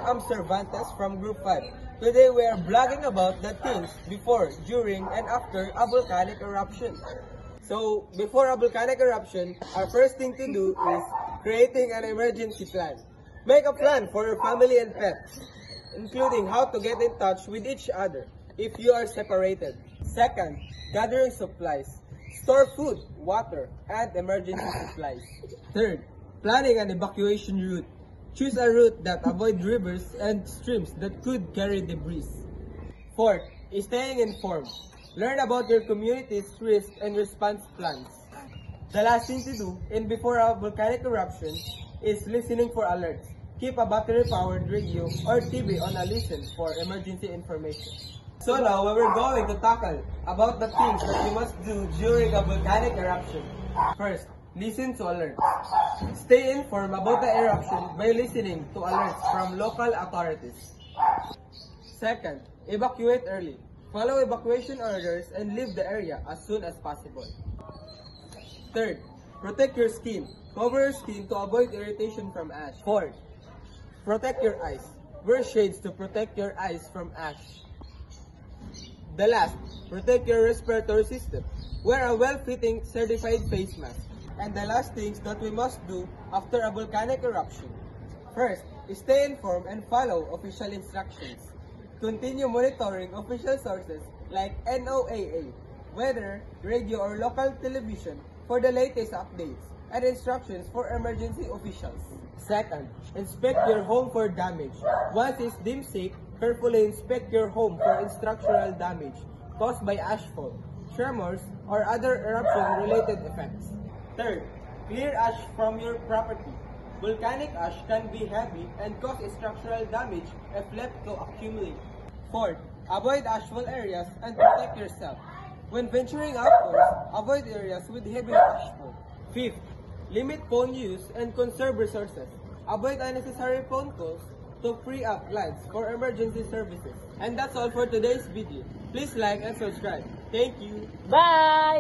I'm Cervantes from Group 5. Today we are blogging about the things before, during, and after a volcanic eruption. So, before a volcanic eruption, our first thing to do is creating an emergency plan. Make a plan for your family and pets, including how to get in touch with each other if you are separated. Second, gathering supplies. Store food, water, and emergency supplies. Third, planning an evacuation route. Choose a route that avoids rivers and streams that could carry debris. Fourth, staying informed. Learn about your community's risk and response plans. The last thing to do before a volcanic eruption is listening for alerts. Keep a battery-powered radio or TV on a listen for emergency information. So now we're going to tackle about the things that you must do during a volcanic eruption. First, listen to alerts. Stay informed about the eruption by listening to alerts from local authorities. Second, evacuate early. Follow evacuation orders and leave the area as soon as possible. Third, protect your skin. Cover your skin to avoid irritation from ash. Fourth, protect your eyes. Wear shades to protect your eyes from ash. The last, protect your respiratory system. Wear a well-fitting certified face mask. And the last things that we must do after a volcanic eruption. First, stay informed and follow official instructions. Continue monitoring official sources like NOAA, weather, radio, or local television for the latest updates and instructions for emergency officials. Second, inspect your home for damage. Once it's deemed safe, carefully inspect your home for structural damage caused by ashfall, tremors, or other eruption-related effects. Third, clear ash from your property. Volcanic ash can be heavy and cause structural damage if left to accumulate. Fourth, avoid ashfall areas and protect yourself. When venturing outdoors, avoid areas with heavy ashfall. Fifth, limit phone use and conserve resources. Avoid unnecessary phone calls to free up lines for emergency services. And that's all for today's video. Please like and subscribe. Thank you. Bye!